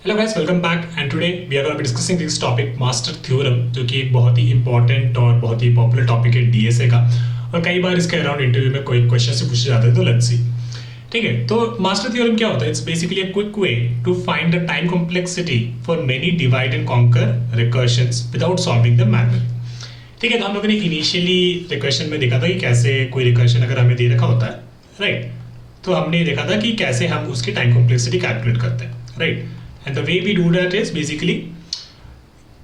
Hello guys, welcome back and today we are going to be discussing this topic master theorem, जो कि एक बहुत ही important और बहुत ही पॉपुलर टॉपिक है डीएसए का। और कई बार इसके अराउंड इंटरव्यू में कोई क्वेश्चन से पूछे जाते हैं, तो लेट्स सी। ठीक है, तो मास्टर थ्योरम क्या होता है? It's basically a quick way to find the time complexity for many divide and conquer recursions without solving the manually. ठीक है, तो हम लोगों ने इनिशियली रिकर्शन में देखा था कि कैसे कोई रिकर्शन अगर हमें दे रखा होता है, राइट, तो हमने देखा था कि कैसे हम उसकी टाइम कॉम्प्लेक्सिटी कैलकुलेट करते हैं, right. And the way we do that is basically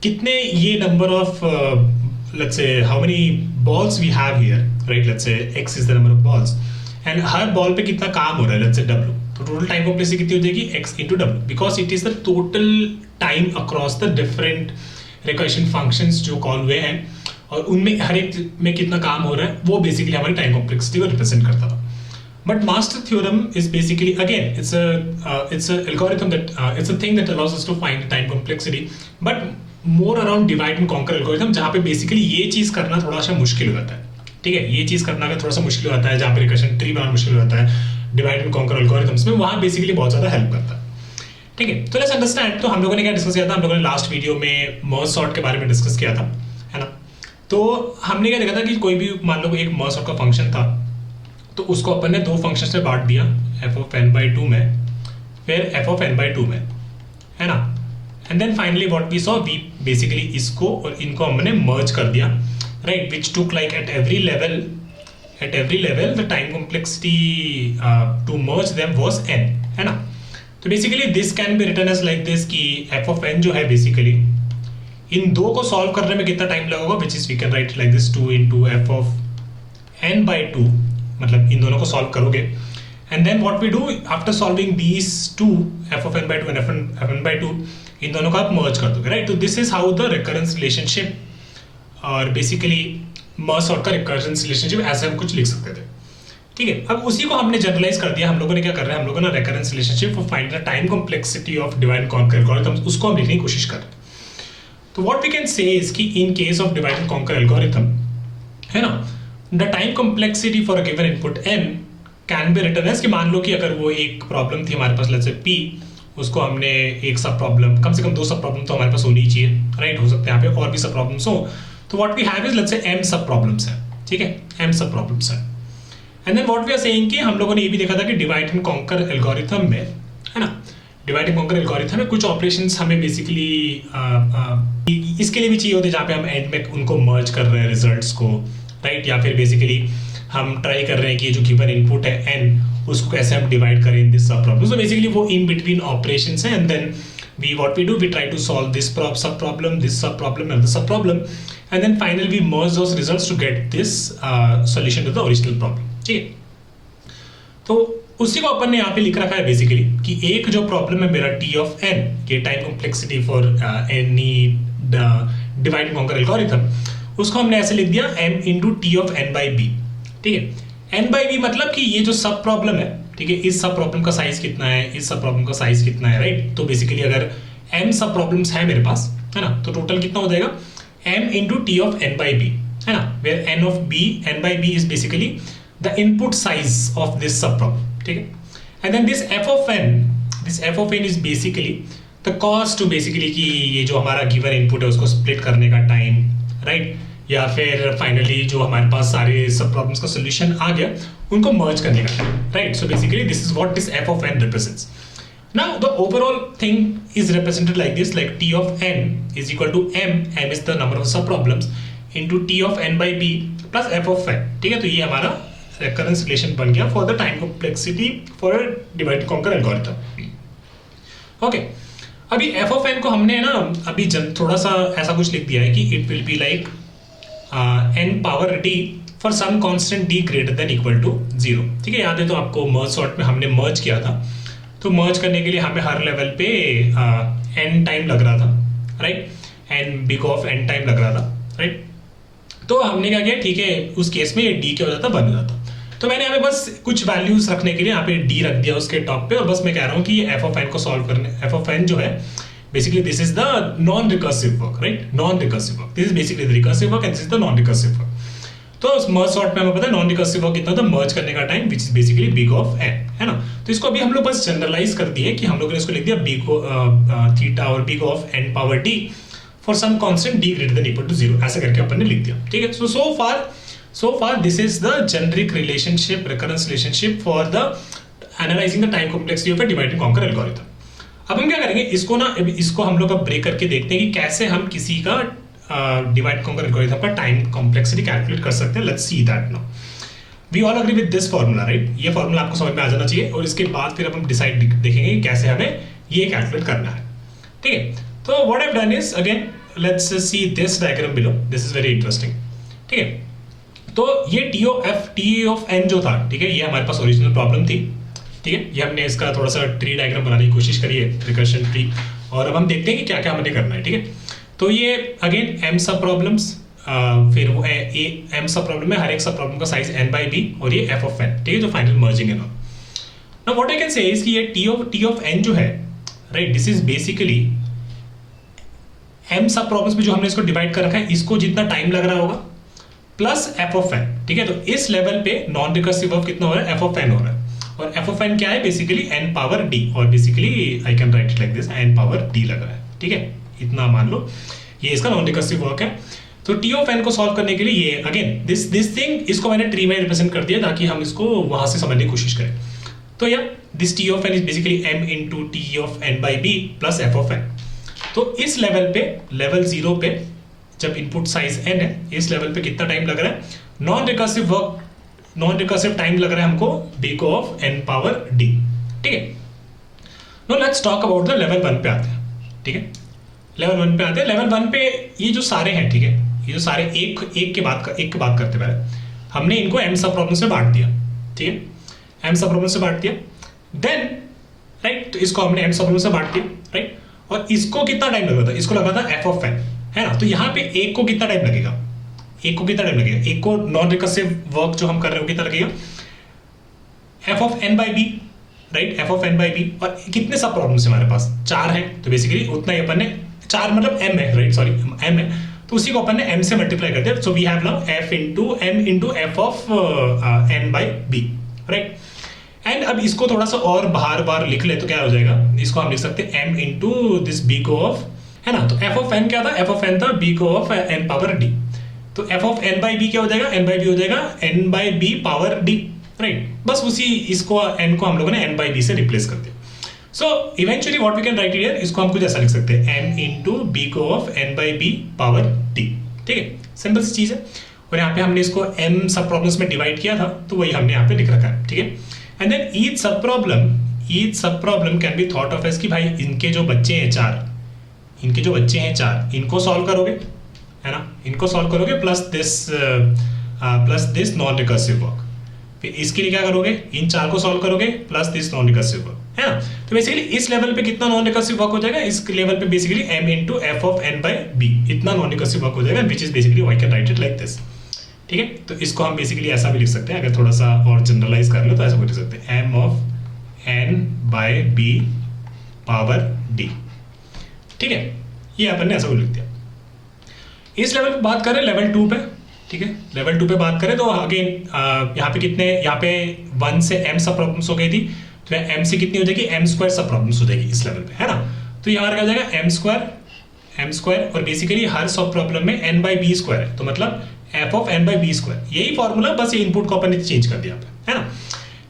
कितने ये number of let's say how many balls we have here, right, let's say x is the number of balls and हर ball पे कितना काम हो रहा है, लेट्स से w, तो टोटल टाइम कॉम्प्लेक्सिटी कितनी हो जाएगी x into w, because it is the total time across the different recursion functions जो कॉल हुए हैं और उनमें हर एक में कितना काम हो रहा है, वो बेसिकली हमारी टाइम कॉम्प्लेक्सिटी को रिप्रेजेंट करता था। But master theorem is basically, again, it's a algorithm that it's a thing that allows us to find the time complexity, but more around divide and conquer algorithm, जहाँ पे basically ये चीज करना थोड़ा सा मुश्किल हो जाता है। ठीक है, ये चीज करना का थोड़ा सा मुश्किल हो जाता है, जहाँ पे रिकर्शन ट्री बनाना मुश्किल हो जाता है डिवाइड एंड कॉन्कर एल्गोरिथम्स में, वहाँ बेसिकली बहुत ज्यादा हेल्प करता है। ठीक है, तो लेट्स अंडरस्टैंड। तो हम लोगों ने क्या डिस्कस किया था? हम लोगों ने लास्ट वीडियो में मर्ज सॉर्ट के बारे में डिस्कस किया था, है ना। तो हमने क्या देखा था कि कोई भी मान लो एक मर्ज सॉर्ट का फंक्शन था, तो उसको अपन ने दो फंक्शन में बांट दिया, F of N by two में, फिर F of N by two में, है ना। And then finally what we saw, we basically इसको और इनको हमने मर्ज कर दिया, right, which took like at every level the time complexity to merge them was N, है ना। तो basically this can be written as like this कि एफ ऑफ एन जो है बेसिकली इन दो को सॉल्व करने में कितना टाइम लगेगा, which is we can write like this 2 into F of N by two, मतलब इन दोनों को सॉल्व करोगे and then what we do after solving these two, F of N by two and F N by two, इन दोनों को आप merge कर दोगे, राइट। तो this is how the recurrence relationship और बेसिकली मर्ज सॉर्ट का रिकरेंस रिलेशनशिप ऐसे हम कुछ लिख सकते थे। ठीक है, अब उसी को हमने जनरलाइज कर दिया। हम लोगों ने क्या कर रहे हैं, हम लोगों ने recurrence relationship for find the time complexity of divide and conquer algorithms, उसको हम लिखने की कोशिश कर रहे हैं। तो what we can say is कि in case of divide and conquer algorithm, है ना, the time complexity for a given input n can be written as कि मान लो कि अगर वो एक प्रॉब्लम थी हमारे पास, let's say p, उसको हमने एक सब प्रॉब्लम, कम से कम दो सब प्रॉब्लम तो हमारे पास होनी चाहिए, राइट, हो सकते हैं यहाँ पे और भी सब प्रॉब्लम्स हो, तो what we have is let's say m sub problems है, ठीक है, m सब प्रॉब्लम्स है। And then what we are saying कि हम लोगों ने ये भी देखा था कि डिवाइड एंड कॉन्कर एल्गोरिथम में, है ना, डिवाइड एंड कॉन्कर एल्गोरिथम में कुछ ऑपरेशंस हमें बेसिकली इसके लिए भी चाहिए होते हैं, जहाँ पे हम एंड में उनको मर्ज कर रहे हैं रिजल्ट्स को, राइट, या फिर बेसिकली हम ट्राई कर रहे हैं कि जो गिवन इनपुट है n, उसको कैसे हम डिवाइड करें in this sub problem. So basically वो इन बिटवीन ऑपरेशंस हैं and then we what we do, we try to solve this sub problem, this sub problem and this sub problem, and then finally we merge those results to get this solution to the original problem. ठीक है, तो उसी को अपन ने यहाँ पे लिख रखा है बेसिकली कि एक जो प्रॉब्लम है मेरा t ऑफ n, ये time complexity for any divide and conquer algorithm, उसको हमने ऐसे लिख दिया m into t of n by b। ठीक है, n by b मतलब कि ये जो सब प्रॉब्लम है, ठीक है, इस सब प्रॉब्लम का साइज कितना है, इस सब प्रॉब्लम का साइज कितना है, राइट। तो बेसिकली अगर m सब प्रॉब्लम्स है मेरे पास, है ना, तो टोटल कितना हो जाएगा m into t of n by b, है ना, where n by b is basically the input size of this sub problem। ठीक है, and then this f of n is basically the cost to basically कि ये जो हमारा given input है उसको स्प्लिट करने का टाइम, राइट, या फिर फाइनली जो हमारे पास सारे सब प्रॉब्लम्स का सॉल्यूशन आ गया उनको मर्ज करने का, right. So basically this is what this f of n represents. Now the overall thing is represented like this, like t of n is equal to m is the number of sub problems into t of n by b plus f of n। ठीक है, तो ये हमारा recurrence relation बन गया for the time complexity for a divide and conquer algorithm। Okay, अभी f of n को हमने ना अभी थोड़ा सा ऐसा कुछ लिख दिया है कि it will be like n power d for some constant d greater than equal to 0। ठीक है, याद है तो आपको मर्ज सॉर्ट में हमने मर्ज किया था, तो मर्ज करने के लिए हमें हर लेवल पे n टाइम लग रहा था, right, n big of n time लग रहा था, राइट। तो हमने क्या किया, ठीक है, उस केस में ये d क्या हो जाता, बन जाता। तो मैंने यहाँ पे बस कुछ वैल्यूज रखने के लिए यहाँ पे d रख दिया उसके टॉप पे, और बस मैं कह रहा हूँ कि ये f of n को सॉल्व करने, f of n जो है basically this is the non-recursive work, right, non-recursive work, this is basically the recursive work and this is the non-recursive work। तो मर्ज सॉर्ट में हमें पता है नॉन रिकर्सिव वर्क कितना था, मर्ज करने का time which is basically big of n, है ना। तो इसको अभी हम लोग बस जनरलाइज कर दिए कि हम लोगों ने इसको लिख दिया बी को थीटा और बी को of n power d for some constant d greater than equal to 0, ऐसे करके अपन ने लिख दिया, ठीक है। So far this is the generic relationship, recurrence relationship for the analysing the time complexity of a divide and conquer algorithm. अब हम क्या करेंगे, इसको हम लोग अब ब्रेक करके देखते हैं कि कैसे हम किसी का डिवाइड कॉन्कर एल्गोरिथम का टाइम कॉम्प्लेक्सिटी कैलकुलेट कर सकते हैं। Let's see that now. We all agree with this formula, right? ये फॉर्मूला आपको समझ में आ जाना चाहिए और इसके बाद फिर अब हम डिसाइड देखेंगे कि कैसे हमें ये कैलकुलेट करना है, ठीक है। तो what I have done is, again let's see this diagram below, this is very interesting, ठीक है। तो ये टी ऑफ एन जो था, ठीक है, ये हमारे पास ओरिजिनल प्रॉब्लम थी, ठीक है। ये हमने इसका थोड़ा सा ट्री डायग्राम बनाने की कोशिश करी है, रिकर्शन ट्री, और अब हम देखते हैं कि क्या क्या हमें करना है, ठीक है। तो ये अगेन एम सब प्रॉब्लम्स, फिर वो एम सब प्रॉब्लम में हर एक सब प्रॉब्लम का साइज n बाई बी और ये f ऑफ n, ठीक है, जो फाइनल मर्जिंग है ना। Now what I can say is कि ये t ऑफ n जो है, right, this is basically m sub problems में जो हमने इसको डिवाइड कर रखा है, इसको जितना टाइम लग रहा होगा प्लस f ऑफ n, ठीक है। तो इस लेवल पे नॉन रिकर्सिव ऑफ कितना हो रहा है, f ऑफ n हो रहा है, और f ऑफ n क्या है, बेसिकली n पावर d, और basically I can right it like this, n power d लग रहा है, ठीक है, इतना मान लो, ये इसका नॉन रिकर्सिव वर्क है। तो टी ऑफ एन को सॉल्व करने के लिए ये अगेन दिस थिंग, इसको मैंने ट्री में रिप्रेजेंट कर दिया ताकि हम इसको वहां से समझने की कोशिश करें। तो या this T of N is basically m into T of N by B plus f of n। तो इस लेवल पे, लेवल 0 पे जब इनपुट साइज n है, इस लेवल पे कितना टाइम लग रहा है, नॉन रिकर्सिव टाइम लग रहा है हमको b को ऑफ n पावर d, ठीक है। Now let's talk about the level 1 पे आते हैं, ठीक है। लेवल 1 पे आते हैं। लेवल 1 पे ये जो सारे हैं, ठीक है, ये जो सारे एक के बाद करते पहले हमने इनको m सब प्रॉब्लम से बांट दिया, ठीक है, m सब प्रॉब्लम से बांट दिया, देन राइट, तो इसको हमने m सब प्रॉब्लम से बांट दिया, राइट, और इसको कितना टाइम लगा था, इसको लगा था f ऑफ n, है ना। तो यहाँ पे एक को कितना टाइम लगेगा, एक को नॉन रिकर्सिव वर्क जो हम कर रहे हो कितना लगेगा, f of n by B, right, f of n by B, और कितने सब प्रॉब्लम्स हमारे पास 4 हैं, तो बेसिकली उतना ही अपन ने 4 मतलब m है, राइट, सॉरी m है, तो उसी को अपन ने m से मल्टीप्लाई कर दिया। So we have now f into m into f of n by B, right. And अब इसको थोड़ा सा और बार लिख ले तो क्या हो जाएगा, इसको हम लिख सकते हैं m इंटू दिस b को ऑफ, है ना। तो f ऑफ n क्या था, f ऑफ n था b को ऑफ n पावर d, तो f of n by b क्या हो जाएगा, n बाई b हो जाएगा n by b power d, right. बस उसी इसको n को हम लोगों ने n बाई b से रिप्लेस कर दिया। So eventually what we can write here, इसको हम कुछ ऐसा लिख सकते हैं, m इंटू b को of n by b power d, ठीक है, सिंपल सी चीज है। और यहाँ पे हमने इसको m सब प्रॉब्लम्स में डिवाइड किया था, तो वही हमने यहाँ पे लिख रखा है, ठीक है। And then each sub problem can be thought of as कि भाई इनके जो बच्चे हैं 4, इनको सॉल्व करोगे, है ना, इनको सॉल्व करोगे plus this non recursive work, फिर इसके लिए क्या करोगे, इन 4 को सॉल्व करोगे plus this non recursive work, है ना। तो बेसिकली इस लेवल पे कितना नॉन रिकर्सिव वर्क हो जाएगा, इस लेवल पे basically m into f of n by b, इतना नॉन रिकर्सिव वर्क हो जाएगा, which is basically I can right it like this, ठीक है। तो इसको हम बेसिकली ऐसा भी लिख सकते हैं, अगर थोड़ा सा और जनरलाइज कर लो तो ऐसा भी लिख सकते हैं, m of n by b power d, ठीक है। ये अपन ने ऐसा भी लिख दिया। इस लेवल पे बात करें लेवल 2 पे, ठीक है, लेवल 2 पे बात करें तो अगेन यहाँ पे 1 से m सब प्रॉब्लम्स हो गई थी, तो m से कितनी हो जाएगी, m स्क्वायर सब प्रॉब्लम्स हो जाएगी इस लेवल पे, है ना। तो ये हमारा क्या हो जाएगा, m स्क्वायर, और बेसिकली हर सब प्रॉब्लम में n बाई बी स्क्वायर है, तो मतलब f of n by B square, यही फॉर्मूला, बस ये इनपुट को अपन ने चेंज कर दिया है ना,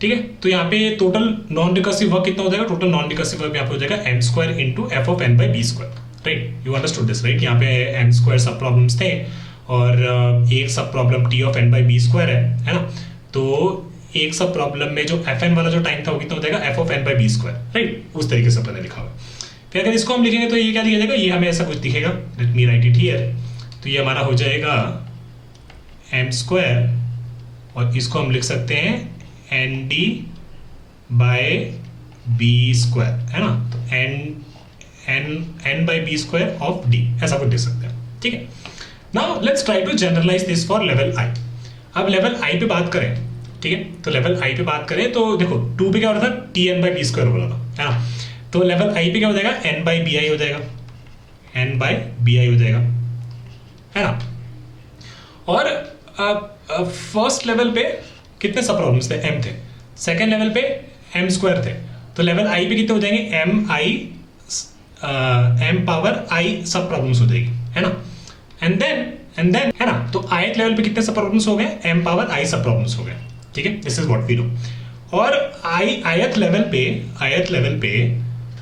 ठीक है। तो यहाँ पे टोटल नॉन रिकर्सिव वर्क कितना हो जाएगा, टोटल नॉन रिकर्सिव वर्क यहाँ पे हो जाएगा m square into f of n by B square, right, you understood this, right. यहाँ पे m स्क्वायर सब प्रॉब्लम्स थे और एक sub problem t of n by B square है ना। तो एक सब प्रॉब्लम में जो fn वाला जो टाइम था वो कितना हो जाएगा, f of n by B square, right, उस तरीके से अपन ने लिखा हुआ। फिर अगर इसको हम लिखेंगे तो ये क्या लिखा जाएगा, ये हमें ऐसा कुछ दिखेगा, late me right it here. तो ये हमारा हो जाएगा m स्क्वायर, और इसको हम लिख सकते हैं nd बाई बी स्क्वायर, है ना। तो n by B square of d, ऐसा कुछ लिख सकते हैं, ठीक है। Now let's try to generalize this for level i। अब लेवल i पे बात करें, ठीक है, तो लेवल i पे बात करें तो देखो 2 पे क्या हो रहा था, tn बाई बी स्क्वायर बोला था, है ना। तो लेवल i पे क्या हो जाएगा, n बाई बी आई हो जाएगा, n बाई बी आई हो जाएगा, है ना। और फर्स्ट लेवल पे कितने सब प्रॉब्लम्स थे, m थे। सेकेंड लेवल पे एम स्क्वायर थे, तो लेवल आई पे कितने हो जाएंगे, एम पावर आई सब प्रॉब्लम्स हो जाएगी, है ना। एंड देन है ना, तो ith लेवल पे कितने सब प्रॉब्लम्स हो गए, एम पावर आई सब प्रॉब्लम्स हो गए, ठीक है, this is what we know. और ith लेवल पे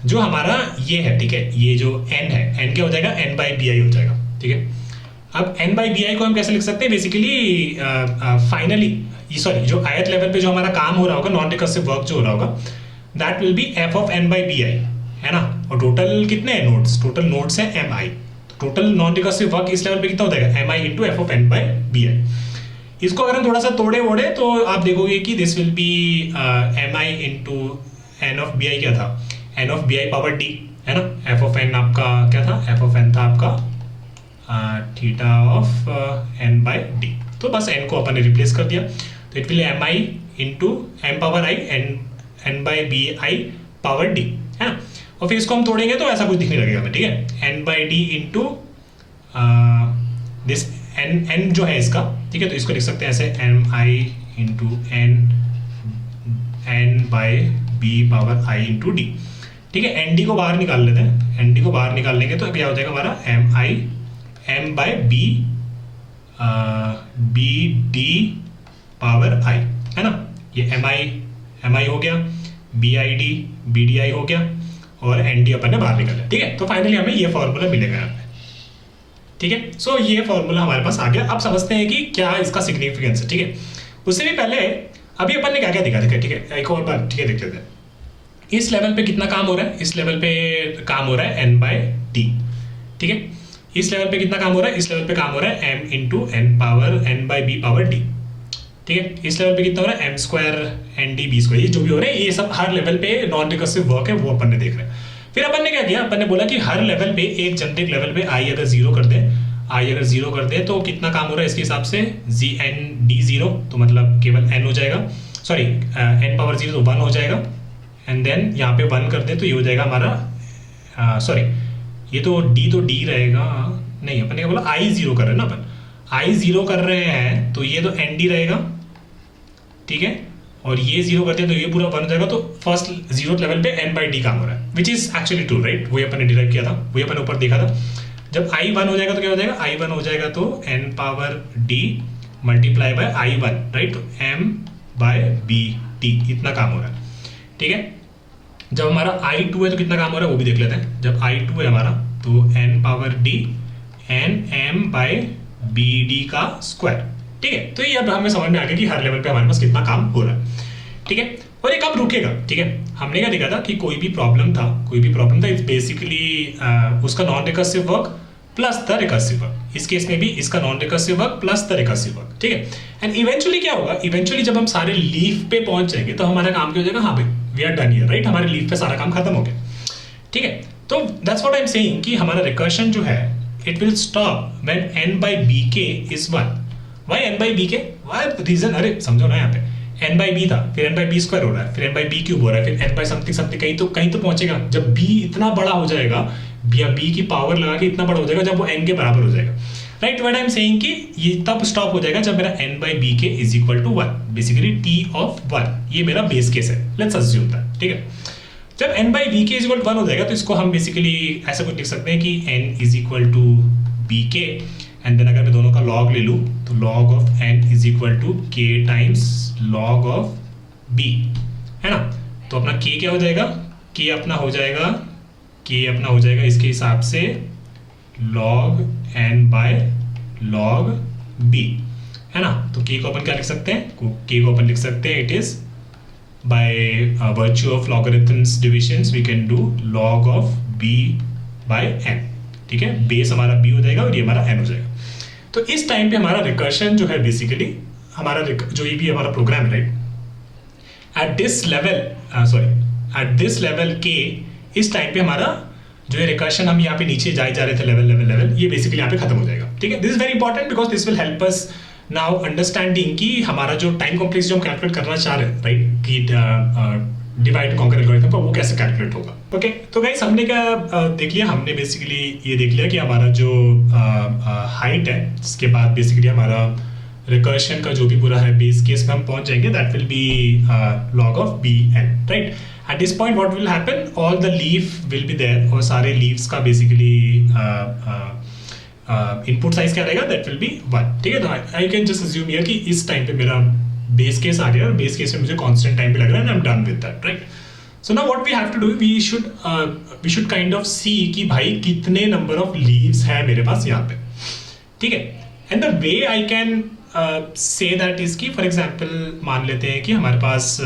जो हमारा ये है, ठीक है, ये जो n है, n क्या हो जाएगा, n बाई बी आई हो जाएगा, ठीक है। अब n बाई बी आई को हम कैसे लिख सकते हैं, बेसिकली फाइनली सॉरी जो ith लेवल पे जो हमारा काम हो रहा होगा, नॉन रिकर्सिव वर्क जो हो रहा होगा, that will be f of n by B I, है ना। और टोटल कितने हैं नोड्स, टोटल नोड्स है M I, total non recursive work इस लेवल पे कितना हो जाएगा, M I into F of N by B I. इसको अगर हम थोड़ा सा तोड़े वोड़े तो आप देखोगे कि this will be M I into N of B I, क्या था, N of B I power D, है ना। एफ ऑफ एन आपका क्या था, एफ ऑफ एन था आपका theta of N by D, तो बस एन को अपन ने रिप्लेस कर दिया, तो it will M I into M power I N by B I power D, है ना। और फिर इसको हम तोड़ेंगे तो ऐसा कुछ दिखने लगेगा हमें, ठीक है, N by D into this N जो है इसका, ठीक है, तो इसको लिख सकते हैं ऐसे M I into N by B power I into D, ठीक है। एन डी को बाहर निकाल लेते हैं, एन डी को बाहर निकाल लेंगे तो क्या हो जाएगा हमारा M I M by B D power I, है ना। ये एम आई हो गया, बी आई डी आई हो गया, और एन डी अपन ने बाहर निकाला, ठीक है। तो फाइनली हमें ये फॉर्मूला मिलेगा यहाँ पे, ठीक है। सो ये फॉर्मूला हमारे पास आ गया। अब समझते हैं कि क्या इसका सिग्निफिकेंस है, ठीक है। उससे भी पहले अभी अपन ने क्या क्या देखा, ठीक है, एक और बार, ठीक है, देख लेते हैं। इस लेवल पे कितना काम हो रहा है, इस लेवल पे काम हो रहा है एन बाय डी, ठीक है। इस लेवल पे कितना काम हो रहा है, इस लेवल पे काम हो रहा है M into N power N by B power D, ठीक है। इस लेवल पे कितना हो रहा है M square N D B square, ये जो भी हो रहा है ये सब हर लेवल पे नॉन रिकर्सिव वर्क है वो अपन ने देख रहे हैं। फिर अपन ने क्या किया, अपन ने बोला कि हर लेवल पे एक जेनेरिक लेवल पे आई अगर जीरो कर दे तो कितना काम हो रहा है इसके हिसाब से, जी एन डी जीरो, तो मतलब केवल एन हो जाएगा, सॉरी एन पावर जीरो तो वन हो जाएगा, एंड देन यहाँ पे वन कर दे तो ये हो जाएगा हमारा सॉरी ये तो डी रहेगा, नहीं अपन ने क्या बोला, आई जीरो कर रहे हैं ना, अपन आई जीरो कर रहे हैं तो ये तो एन डी रहेगा, ठीक है, और ये जीरो करते हैं तो ये पूरा वन हो जाएगा। तो फर्स्ट जीरो लेवल पे एन बाई डी काम हो रहा है, which is actually true, right, वही अपन ने डिराइव किया था, वही अपन ऊपर देखा था। जब आई वन हो जाएगा तो क्या हो जाएगा, आई वन हो जाएगा तो N power D multiply by I one, right, तो एम बाय बी टी इतना काम हो रहा है, ठीक है। जब हमारा आई टू है तो कितना काम हो रहा है वो भी देख लेते हैं। जब आई टू है हमारा तो N power D N M by B D का स्क्वायर, ठीक है। तो ये अब हमें समझ में आ गया कि हर लेवल पे हमारे पास कितना काम हो रहा है, ठीक है। और ये कब रुकेगा, ठीक है। हमने क्या देखा था कि कोई भी प्रॉब्लम था इट्स बेसिकली उसका non recursive work plus the recursive work, इस केस में भी इसका non recursive work plus the recursive work, ठीक है। एंड इवेंचुअली क्या होगा, इवेंचुअली जब हम सारे लीफ पे पहुंच जाएंगे तो हमारा काम क्या हो जाएगा, हाँ भाई we are done here, right, हमारे लीफ पे सारा काम खत्म हो गया, ठीक है। तो that's what I am saying कि हमारा रिकर्शन जो है it will stop when n by B के is 1। Why n by B K, why reason, अरे समझो ना, यहाँ पे n बाई बी था, फिर n बाई बी स्क्वायर हो रहा है, फिर n बाई बी क्यूब हो रहा है, फिर n बाई समथिंग कहीं तो पहुंचेगा। जब b इतना बड़ा हो जाएगा या b की पावर लगा के इतना बड़ा हो जाएगा जब वो n के बराबर हो जाएगा, right. What I am saying कि ये तब स्टॉप हो जाएगा जब मेरा n बाई बी के is equal to 1, basically t of 1, ये मेरा बेस केस है, लेट्स अज्यूम दैट, ठीक है। जब n बाई बी के इज इक्वल टू 1 हो जाएगा तो इसको हम बेसिकली ऐसा कुछ लिख सकते हैं कि n is equal to b k, and then अगर मैं दोनों का लॉग ले लूँ तो log of n is equal to k times log of b, है ना। तो अपना k क्या हो जाएगा, k अपना हो जाएगा इसके हिसाब से log n by log b, है ना। तो k को अपन क्या लिख सकते हैं, k को अपन लिख सकते हैं it is by virtue of logarithms divisions we can do log of b by n, ठीक है। बेस हमारा b हो जाएगा और ये हमारा n हो जाएगा। तो इस टाइम पे हमारा रिकर्शन जो है बेसिकली हमारा जो ये भी हमारा प्रोग्राम है, right, at this level k, इस टाइम पे हमारा जो है रिकर्शन हम यहाँ पे नीचे जा रहे थे लेवल, ये बेसिकली यहाँ पे खत्म हो जाएगा, ठीक है। This is very important because this will help us now understanding कि हमारा जो टाइम कॉम्प्लेक्स जो हम कैलकुलेट करना चाह रहे हैं, राइट, कि डिवाइड कॉन्कर एल्गोरिथम पर वो कैसे कैलकुलेट होगा, ओके। तो गाइस हमने क्या देख लिया, हमने बेसिकली ये देख लिया कि हमारा जो हाइट है जिसके बाद बेसिकली हमारा रिकर्शन का जो भी पूरा है बेस केस में हम पहुंच जाएंगे, that will be log of bn, right. At this point what will happen, all the leaf will be there, और सारे लीव्स का बेसिकली इनपुट साइज क्या रहेगा, दैट विल बी 1. ठीक है, तो I can just assume here कि इस टाइम पे मेरा बेस केस आ गया और बेस केस में मुझे कांस्टेंट टाइम पे लग रहा है, and I am done with that, right. So now what we have to do, we should kind of see कि भाई कितने नंबर ऑफ लीव्स है मेरे पास यहाँ पे. ठीक है, and the way I can say that is कि फॉर एग्जांपल मान लेते हैं कि हमारे पास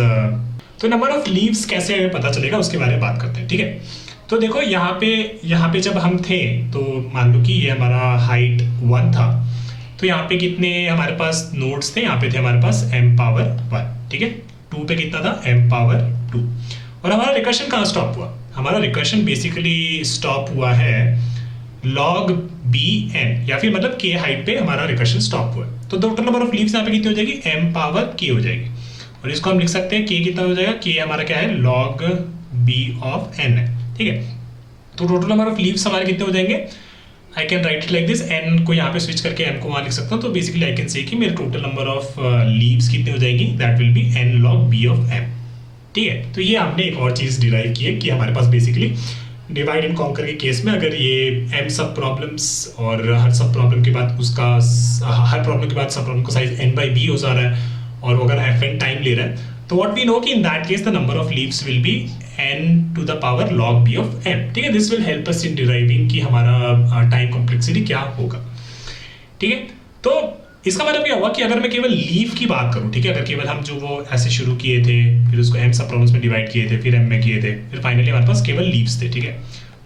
तो नंबर ऑफ लीव्स कैसे हमें पता चलेगा उसके बारे में बात करते हैं. ठीक है, तो देखो यहाँ पे जब हम थे तो मान लो कि ये हमारा हाइट 1 था, तो यहाँ पे कितने हमारे पास नोड्स थे, यहाँ पे थे हमारे पास m पावर 1. ठीक है, 2 पे कितना था, m पावर 2. और हमारा रिकर्शन कहाँ स्टॉप हुआ, हमारा रिकर्शन बेसिकली स्टॉप हुआ है log bn, या फिर मतलब k हाइट पे हमारा रिकर्शन स्टॉप हुआ है. तो टोटल नंबर ऑफ लीव्स यहाँ पे कितनी हो जाएगी, m पावर k हो जाएगी. और इसको हम लिख सकते हैं k कितना हो जाएगा, k हमारा क्या है, log b ऑफ n है. ठीक है, तो टोटल नंबर ऑफ लीव्स हमारे कितने हो जाएंगे, आई can right it like this, n को यहाँ पे स्विच करके m को वहाँ लिख सकता हूँ. तो बेसिकली आई कैन से कि मेरे टोटल नंबर ऑफ लीव्स कितने हो जाएंगी, that will be n log b of m. ठीक है, तो ये हमने एक और चीज़ डिराइव की है कि हमारे पास बेसिकली डिवाइड एंड कॉन्कर के केस में अगर ये m सब प्रॉब्लम्स और हर सब प्रॉब्लम के बाद उसका हर प्रॉब्लम के बाद सब प्रॉब्लम का साइज n बाई b हो जा रहा है और अगर fn टाइम ले रहा है, तो व्हाट वी नो कि in that case the number of leaves will be n to the power log b of m. ठीक है, this will help us in deriving कि हमारा टाइम कॉम्प्लेक्सिटी क्या होगा. ठीक है, तो इसका मतलब क्या हुआ कि अगर मैं केवल लीव की बात करूं, ठीक है, अगर केवल हम जो वो ऐसे शुरू किए थे, फिर उसको m सब प्रॉब्लम्स में डिवाइड किए थे, फिर m में किए थे, फिर फाइनली हमारे पास केवल लीव्स थे. ठीक है,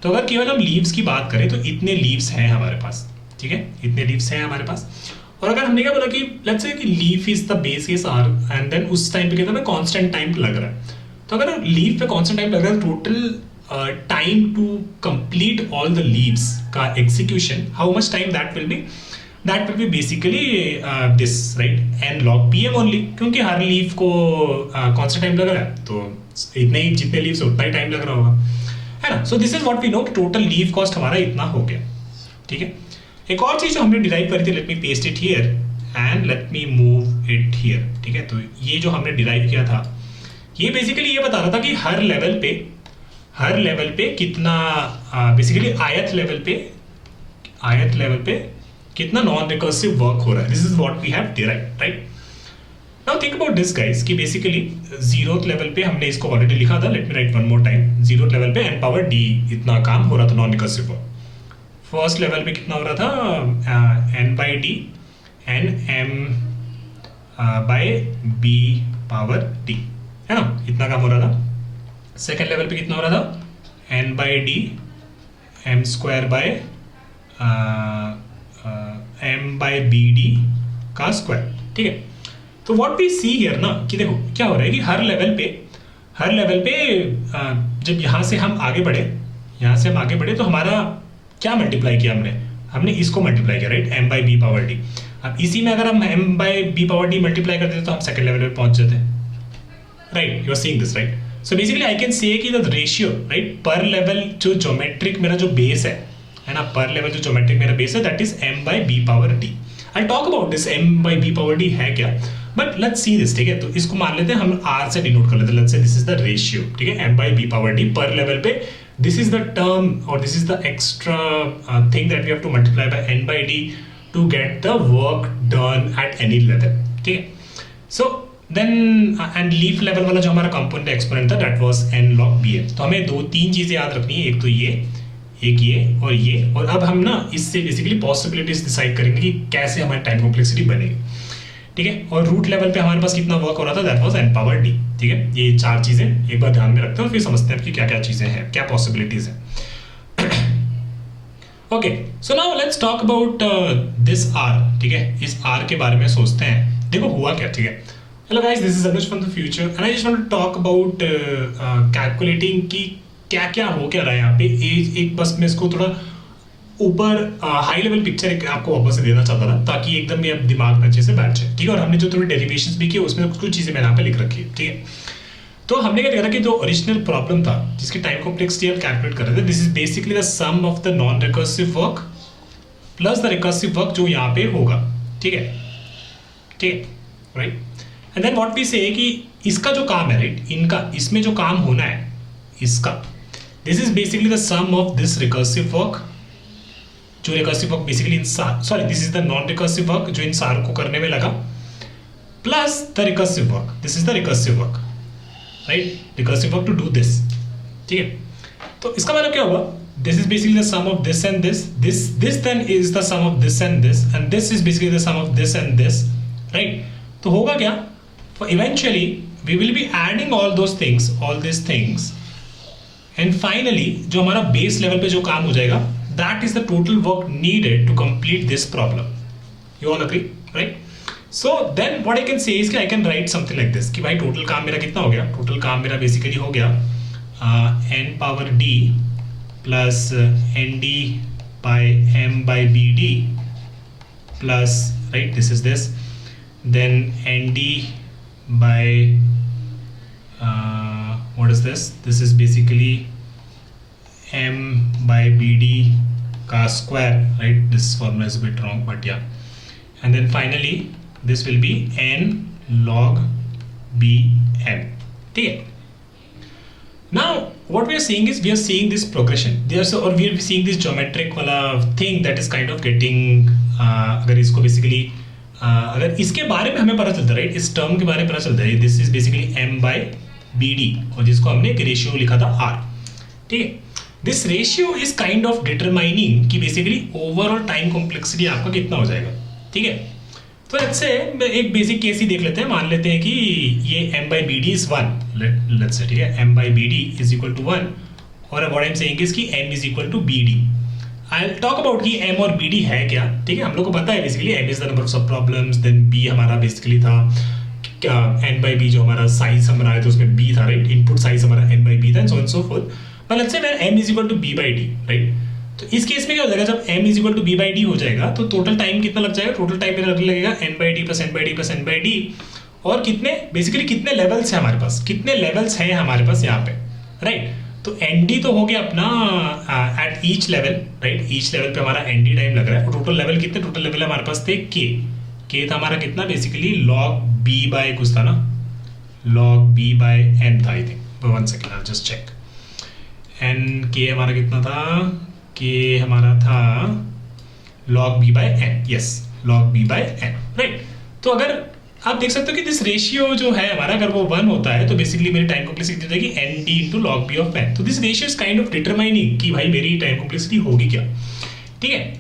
तो अगर केवल हम लीव्स की बात करें तो इतने लीव्स हैं हमारे पास. ठीक है, इतने लीव्स हैं हमारे पास. और अगर हमने क्या बोला कि लेट्स से कि leaf is the base case r, and then उस टाइम पे कहते हैं कांस्टेंट टाइम लग रहा है. तो अगर लीफ पे कांस्टेंट टाइम लग रहा है, total time to complete all the leaves का execution, how much time that will be, that will be basically this, right, n log pm only, क्योंकि हर लीफ को कांस्टेंट टाइम लग रहा है, तो इतने ही जितने लीव्स उतना ही टाइम लग रहा होगा, है ना. So this is what we know, total leaf cost हमारा इतना हो गया. ठीक है, एक और चीज जो हमने डिराइव करी थी, let me paste it here and let me move it here. ठीक है, तो ये जो हमने डिराइव किया था, ये बेसिकली ये बता रहा था कि हर लेवल पे कितना बेसिकली आयत लेवल पे कितना नॉन रिकर्सिव वर्क हो रहा है. This is what we have derived, right. Now think about this guys कि बेसिकली 0th लेवल पे हमने इसको ऑलरेडी लिखा था, let me write one more time. 0th level पे n पावर d इतना काम हो रहा था non recursive work. First level पे कितना हो रहा था, n by d n m by b power d, है ना, इतना काम हो रहा था. सेकेंड लेवल पे कितना हो रहा था, n by d m square by m by B D का स्क्वायर. ठीक है, तो व्हाट वी सी हियर ना कि देखो क्या हो रहा है कि हर लेवल पे जब यहाँ से हम आगे बढ़े तो हमारा क्या मल्टीप्लाई किया हमने इसको मल्टीप्लाई किया, right, m by B power d. अब इसी में अगर हम m by B power D multiply कर देते तो हम सेकंड लेवल पे पहुंच जाते हैं, right. You are seeing this, right. So basically I can say कि the ratio, right, per level जो ज्योमेट्रिक मेरा जो बेस है ना, पर लेवल जो ज्योमेट्रिक मेरा बेस है, that is m by B power d. I talk about this m by B power D है क्या, बट लेट्स सी दिस. ठीक है, तो इसको मान लेते हैं हम r से डिनोट कर लेते हैं. Let's say this is the ratio. ठीक है, m by B power d per level पे, this is the term or this is the extra thing that we have to multiply by n by d to get the work done at any level. ठीक है, so then and leaf level वाला जो हमारा component exponent था, that was n log bm. तो हमें 2-3 चीजें याद रखनी है, एक तो ये, एक ये और अब हम ना इससे बेसिकली पॉसिबिलिटीज डिसाइड करेंगे कि कैसे हमारी टाइम कॉम्प्लेक्सिटी बनेगी. ठीक है, और रूट लेवल पे हमारे पास कितना वर्क हो रहा था, that was n power d. ठीक है, ये 4 चीजें एक बार ध्यान में रखते हैं और फिर समझते हैं कि क्या क्या चीजें हैं, क्या पॉसिबिलिटीज हैं. Okay, so now let's talk about this r. ठीक है, इस r के बारे में सोचते हैं. देखो हुआ क्या. ठीक है, hello guys, this is Anuj from the future and I just want to talk about calculating कि क्या क्या हो क्या रहा है यहाँ पे. एक बस मैं इसको थोड़ा ऊपर हाई लेवल पिक्चर आपको वापस से देना चाहता था ताकि एकदम ये दिमाग में अच्छे से बैठ जाए. ठीक है, और हमने जो थोड़ी डेरिवेशंस भी किए उसमें कुछ चीज़ें मैंने यहाँ पे लिख रखी है. ठीक है, तो हमने क्या देखा कि जो ओरिजिनल प्रॉब्लम था जिसकी टाइम कॉम्प्लेक्सिटी हम कैलकुलेट कर रहे थे, this is basically the sum of the non recursive work plus the recursive work जो यहाँ पे होगा. ठीक है, ठीक है, right. And then what we say कि इसका जो काम है, राइट, इनका इसमें जो काम होना है इसका, this is basically the sum of this recursive work, जो रिकर्सिव वर्क बेसिकली इन sorry this is the non recursive work जो इन सारों को करने में लगा, plus the recursive work, this is the recursive work, right, recursive work to do this, ठीक है। तो इसका मतलब क्या होगा, this is basically the sum of this and this, this then is the sum of this and this is basically the sum of this and this, right. तो होगा क्या, eventually we will be adding all this things and finally जो हमारा base level पे जो काम हो जाएगा, that is the total work needed to complete this problem. You all agree, right. So then what I can say is कि I can write something like this कि भाई टोटल काम मेरा कितना हो गया, टोटल काम मेरा बेसिकली हो गया n power d plus nd by m by bd plus, right, this is this, then nd by what is this, this is basically m by bd ka square, right, this formula is a bit wrong but yeah, and then finally this will be n log bm, ठीक है। Now what we are seeing is we are seeing this progression there, so or we are seeing this geometric वाला thing that is kind of getting अगर इसको basically अगर इसके बारे में हमें पता चलता है, राइट, इस टर्म के बारे में पता चलता है, this is basically m by bd और जिसको हमने एक रेशियो लिखा था r, ठीक है। This ratio is kind of determining कि बेसिकली ओवरऑल टाइम कॉम्प्लेक्सिटी आपका कितना हो जाएगा, ठीक है। तो लेट्स से एक बेसिक केस ही देख लेते हैं, मान लेते हैं कि ये m by bd is 1, let's say, ठीक है, m by bd is equal to 1 और what I am saying is कि m is equal to bd। I will talk about कि m और bd है क्या, ठीक है। हम लोग को पता है basically m is the number of sub problems, then b हमारा बेसिकली था n by b जो हमारा साइज हम बनाए थे उसमें b था, राइट, इनपुट साइज हमारा n by b था and so on so forth. But let's say when m is equal to b by d, right, तो इस केस में क्या हो जाएगा, जब m is equal to b by d हो जाएगा तो टोटल टाइम कितना लग जाएगा, टोटल टाइम मेरा लगेगा n by d plus n by d plus n by d, और कितने बेसिकली कितने लेवल्स हैं हमारे पास, कितने लेवल्स हैं हमारे पास यहाँ पे, राइट। तो nd तो हो गया अपना eight each level, right, each level पे हमारा nd टाइम लग रहा है, और टोटल लेवल कितने, टोटल लेवल हमारे पास थे k था हमारा कितना, बेसिकली log b बाय कुछ था ना, log b बाय n था I think, one second I just check, n k हमारा कितना था, k हमारा था log b by n, yes, log b by n, right. तो अगर आप देख सकते हो कि दिस रेशियो जो है हमारा, अगर वो 1 होता है तो बेसिकली मेरी टाइम कॉम्प्लेक्सिटी हो जाएगी nd into log b of n। तो this ratio is kind of determining कि भाई मेरी टाइम कॉम्प्लेक्सिटी होगी क्या, ठीक है।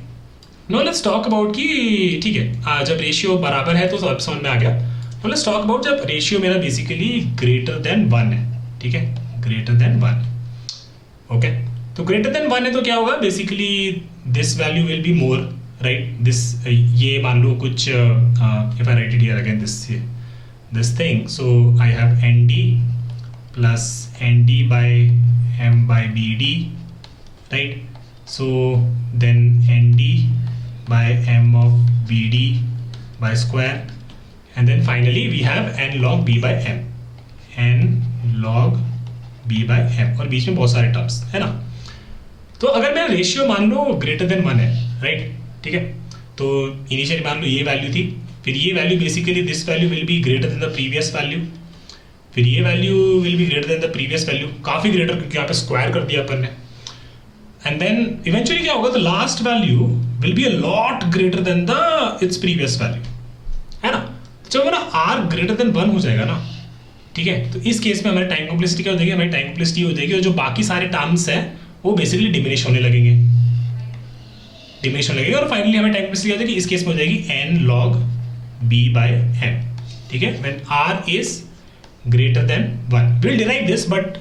नो लेट्स टॉक अबाउट कि, ठीक है, जब रेशियो बराबर है तो सब समझ में आ गया। नो लेट्स टॉक अबाउट जब रेशियो मेरा बेसिकली ग्रेटर देन 1 है, ठीक है, ग्रेटर देन 1, ओके। तो ग्रेटर देन 1 है तो क्या होगा, basically this value will be more, right, this ये मान लो कुछ if I write it here again this thing, so I have nd plus nd by m by bd, right, so then nd by m of bd by square and then finally we have n log b by m, n log b by m, और बीच में बहुत सारे terms है ना। तो अगर मेरा ratio मान लो ग्रेटर देन 1 है, राइट, ठीक है, तो इनिशियली मान लो ये वैल्यू थी, फिर ये value basically this value will be greater than the previous value, फिर ये value will be greater than the previous value, काफ़ी ग्रेटर क्योंकि यहाँ पे स्क्वायर कर दिया अपन ने, and then eventually क्या होगा, the last value will be a lot greater than the its previous value, है ना। जब हमारा r greater than 1 हो जाएगा ना, ठीक है, तो इस केस में हमारी टाइम कॉम्प्लेक्सिटी क्या हो जाएगी, हमारी टाइम कॉम्प्लेक्सिटी हो जाएगी और जो बाकी सारे टर्म्स हैं वो बेसिकली डिमिनिश होने लगेंगे, और फाइनली हमें टाइम कॉम्प्लेक्सिटी क्या हो जाएगी, इस केस में हो जाएगी n log b by m, ठीक है, when r is greater than 1। we'll derive this but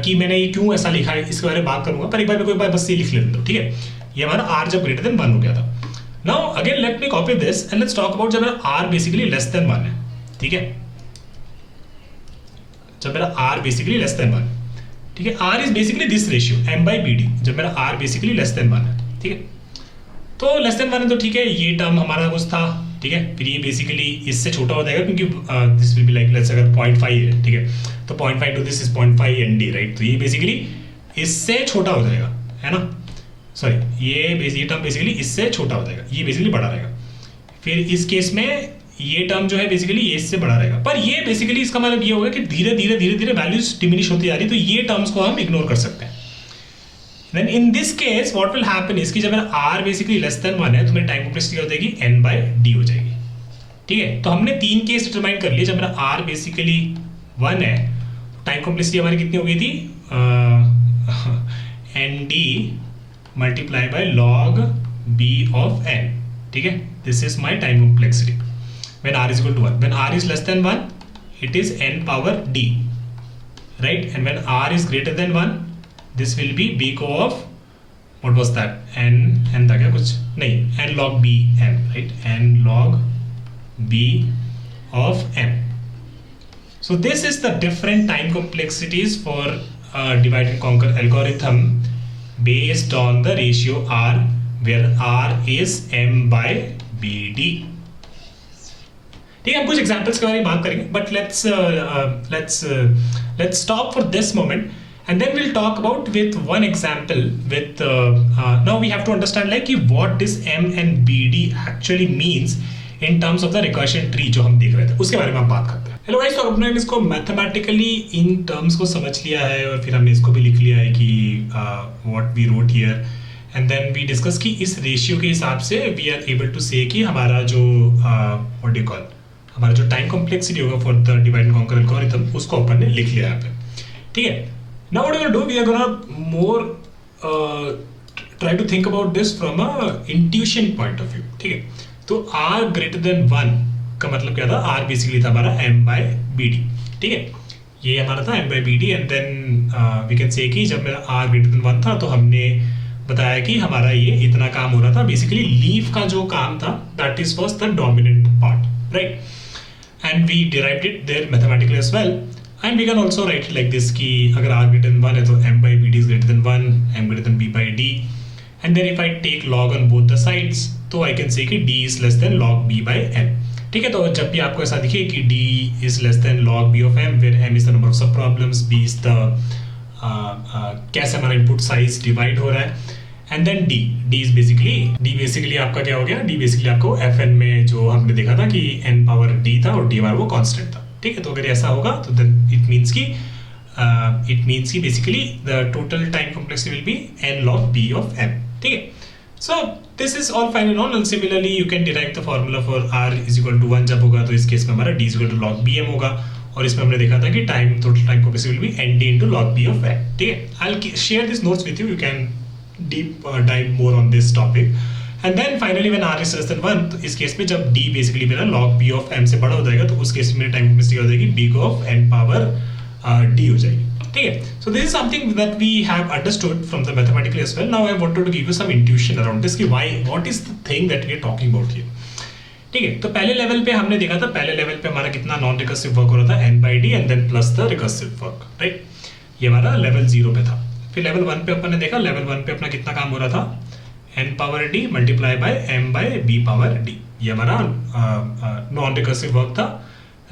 कि मैंने ये क्यों ऐसा लिखा है इसके बारे में बात करूंगा, पर एक बार बस ये लिख लेते हो, ठीक है। ये हमारा r जब ग्रेटर देन 1 हो गया था। Now again let me copy this and let's talk about जब मेरा r बेसिकली लेस देन 1 है, ठीक है, जब मेरा r बेसिकली लेस देन 1, ठीक है, r is basically this ratio m by bd, जब मेरा r बेसिकली लेस देन 1 है, ठीक है। तो लेस देन 1 है तो ठीक है, ये टर्म हमारा कुछ था, ठीक है, फिर ये बेसिकली इससे छोटा हो जाएगा क्योंकि this will be like let's अगर 0.5 है, ठीक है, तो 0.5 to this is 0.5 nd, right, तो ये बेसिकली इससे छोटा हो जाएगा, है ना, सॉरी ये टर्म बेसिकली इससे छोटा हो जाएगा, ये बेसिकली बड़ा रहेगा। फिर इस केस में ये टर्म जो है बेसिकली ये इससे बड़ा रहेगा, पर ये बेसिकली इसका मतलब ये होगा कि धीरे धीरे धीरे धीरे वैल्यूज डिमिनिश होती जा रही है, तो ये टर्म्स को हम इग्नोर कर सकते हैं। Then in this case what will happen is कि जब मेरा r बेसिकली लेस देन 1 है तो मेरी टाइम कॉम्प्लेक्सिटी हो जाएगी n/d हो जाएगी। ठीक है, तो हमने 3 केस डिटरमाइन कर लिए। जब मेरा r बेसिकली 1 है, टाइम कॉम्प्लेक्सिटी हमारी कितनी हो गई थी, nd multiply by log b of n। ठीक है, this is my time complexity when r is equal to 1. When r is less than 1, it is n power d, right? And when r is greater than 1, this will be b co of, what was that, n था क्या कुछ नहीं, n log b m, right? n log b of m. So this is the different time complexities for divide and conquer algorithm based on the ratio r, where r is m by bd. ठीक है, हम कुछ examples के बारे में बात करेंगे, but let's stop for this moment and then will talk about with one example with now we have to understand like कि what this m and bd actually means in terms of the recursion tree जो हम देख रहे थे, उसके बारे में हम बात करते हैं। हेलो गाइस, तो अपने इसको मैथमेटिकली इन टर्म्स को समझ लिया है और फिर हमने इसको भी लिख लिया है कि what we wrote here, and then we discuss कि इस रेशियो के हिसाब से we are able to say कि हमारा जो व्हाट डू यू कॉल, हमारा जो टाइम कॉम्प्लेक्सिटी होगा for the divide and conquer algorithm, उसको अपन ने लिख लिया यहाँ पे। ठीक है, now what we will do, we are gonna more try to think about this from a intuition point of view. ठीक है, तो r ग्रेटर देन 1 का मतलब क्या था, r बेसिकली था हमारा m/bd। ठीक है, ये हमारा था m/bd, and then we can say कि जब मेरा r ग्रेटर देन 1 था तो हमने बताया कि हमारा ये इतना काम हो रहा था, बेसिकली लीफ का जो काम था that is was the dominant part, right? And we derived it there mathematically as well, and we can also write it like this कि अगर r greater than 1 है तो m/bd is greater than 1, m greater than b/d, and then if I take log on both the sides तो I can say कि d is less than log b by m। ठीक है, तो जब भी आपको ऐसा दिखे कि d is less than log b of m, where m is the number of sub problems, b is the कैसे हमारा इनपुट साइज डिवाइड हो रहा है, and then d is basically आपका क्या हो गया, d बेसिकली आपको fn में जो हमने देखा था कि n पावर d था और d बार वो कांस्टेंट था। ठीक है, तो अगर ऐसा होगा तो देन इट मींस कि basically the total time complexity will be n log b of m। ठीक है, so this is all fine and all. Similarly you can derive the formula for r is equal to 1 जब होगा तो इस केस में हमारा d is equal to log bm होगा, और इसमें हमने देखा था कि total time complexity will be nd into log b of m। ठीक है, I will share this notes with you can deep dive more on this topic, and then finally when r is less than 1, तो इस केस में जब d basically मेरा log b of m से बड़ा हो जाएगा तो उस केस में मेरी टाइम कॉम्प्लेक्सिटी हो जाएगी b of n power d हो जाएगी। ठीक है, so this is something that we have understood from the mathematical as well. Now I wanted to give you some intuition around this कि why, what is the thing that we are talking about here। ठीक है, तो पहले level पे हमने देखा था, पहले लेवल पे हमारा कितना नॉन रिकर्सिव वर्क हो रहा था n/d and then plus the recursive work, right? ये हमारा लेवल 0 पे था। फिर लेवल 1 पे अपन ने देखा, लेवल 1 पे अपना कितना काम हो रहा था, n power d multiply by m by b power d, ये हमारा नॉन रिकर्सिव वर्क था,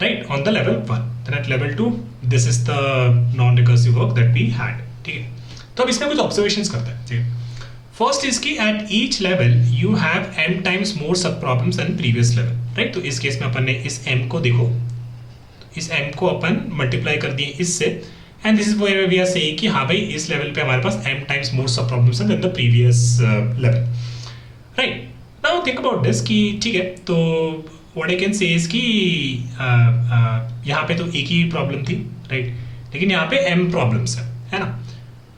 right, on the level 1। Then at level 2 this is the non recursive work that we had. ठीक है, तो अब इसमें कुछ ऑब्जर्वेशंस करते हैं। ठीक है, फर्स्ट इज कि at each level you have m times more sub problems than previous level, right? तो इस केस में अपन ने इस m को देखो, इस m को अपन मल्टीप्लाई कर दिए इससे, and this is where we are saying कि हाँ भाई इस लेवल पे हमारे पास m times more sub problems than the previous level, right? Now think about this कि ठीक है, तो what I can say is कि यहाँ पे तो एक ही प्रॉब्लम थी, right? लेकिन यहाँ पे m प्रॉब्लम्स है ना?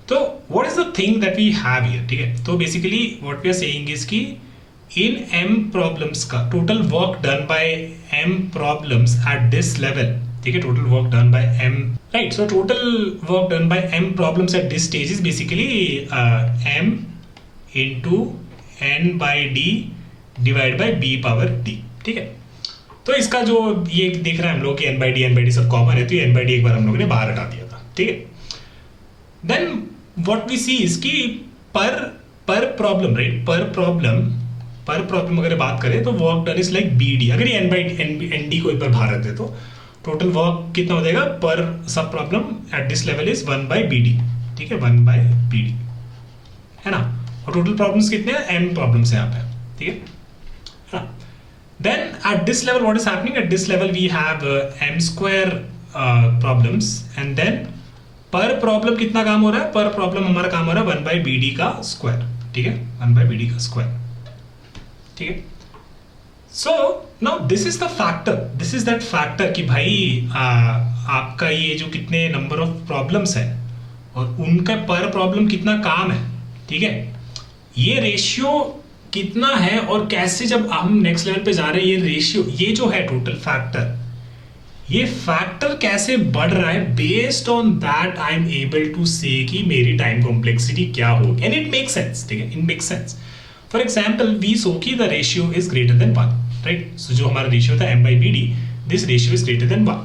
तो what is the thing that we have here? ठीक है, तो basically what we are saying is कि in m problems का total work done by m problems at this level, ठीक है, total work done by m, right? So total work done by m problems at this stage is basically m into n by d divided by b power d। ठीक है, तो इसका जो ये देख रहे हैं हम लोग कि n by d सब कॉमन है, तो ये n by d एक बार हम लोगों ने बाहर हटा दिया था। ठीक है, then what we see is कि पर प्रॉब्लम, राइट, पर प्रॉब्लम अगर बात करें तो work done is like bd। अगर ये n d को एक बार बाहर रखते तो टोटल वर्क कितना हो जाएगा पर सब problem at this level is 1 by bd। ठीक है, 1 by bd है ना, और टोटल प्रॉब्लम्स कितने हैं, m प्रॉब्लम्स है यहाँ पे। ठीक है ना, Then at this level, what is happening? At this level, we have m square problems, and then पर प्रॉब्लम कितना काम हो रहा है? पर प्रॉब्लम हमारा काम हो रहा है 1 by BD का स्क्वायर, ठीक है, 1 by BD का स्क्वायर, ठीक है. So now this is the factor, this is that factor कि भाई आपका ये जो कितने नंबर ऑफ प्रॉब्लम्स है और उनका पर प्रॉब्लम कितना काम है, ठीक है, ये रेशियो कितना है और कैसे जब हम नेक्स्ट लेवल पे जा रहे हैं ये रेशियो, ये जो है टोटल फैक्टर, ये फैक्टर कैसे बढ़ रहा है, based on that I am able to say कि मेरी टाइम कॉम्प्लेक्सिटी क्या होगी. एंड इट मेक्स सेंस, ठीक है, it makes sense. For example we saw की the ratio is greater than 1, right. So जो हमारा रेशियो था m by bd, this ratio is greater than 1.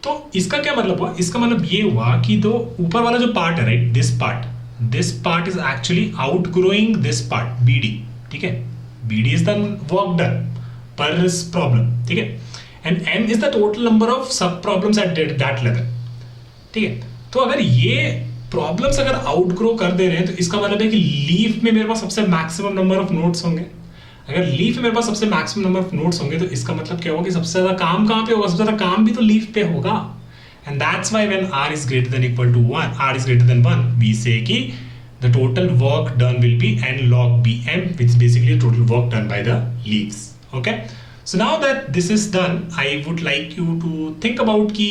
तो इसका क्या मतलब हुआ? इसका मतलब ये हुआ कि तो ऊपर वाला जो पार्ट है, right, this part is actually outgrowing this part bd, ठीक है. bd is the work done per problem, ठीक है, and m is the total number of sub problems at that level, ठीक है. तो अगर ये प्रॉब्लम्स अगर आउटग्रो कर दे रहे हैं तो इसका मतलब है कि लीफ में मेरे पास सबसे मैक्सिमम नंबर ऑफ नोड्स होंगे. अगर लीफ में मेरे पास सबसे मैक्सिमम नंबर ऑफ नोड्स होंगे तो इसका मतलब क्या होगा कि सबसे ज्यादा काम कहां पे होगा? सबसे ज्यादा काम भी तो लीफ पे होगा. And that's why when r is greater than equal to 1, r is greater than 1, we say कि the total work done will be n log bm, which is basically total work done by the leaves. Okay, so now that this is done, I would like you to think about कि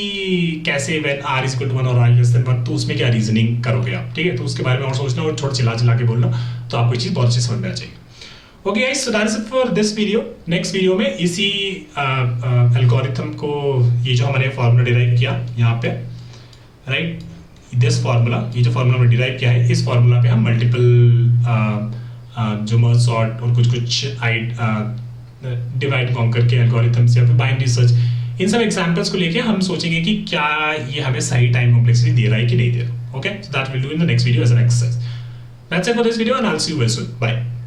कैसे when r is equal to 1 और r less than 1, तो उसमें क्या reasoning करोगे आप, ठीक है. तो उसके बारे में और सोचना और थोड़ा चिल्ला चिल्ला के बोलना, तो आपको ये चीज बहुत अच्छी समझ में आ जाएगी. Okay guys, so that's it for this video. Next video में इसी एल्गोरिथम को, ये जो हमने फार्मूला डिराइव किया यहाँ पे, राइट, दिस फार्मूला, ये जो फार्मूला हमने डिराइव किया है, इस फार्मूला पे हम मल्टीपल जो मर्ज सॉर्ट और कुछ डिवाइड कॉन्कर के एल्गोरिथम्स या फिर बाइनरी सर्च, इन सब एग्जांपल्स को लेके हम सोचेंगे कि क्या ये हमें सही टाइम कॉम्प्लेक्सिटी दे रहा है कि नहीं दे रहा. Okay, so that will do in the next video as an exercise. That's it for this video and I will see you very soon. Bye.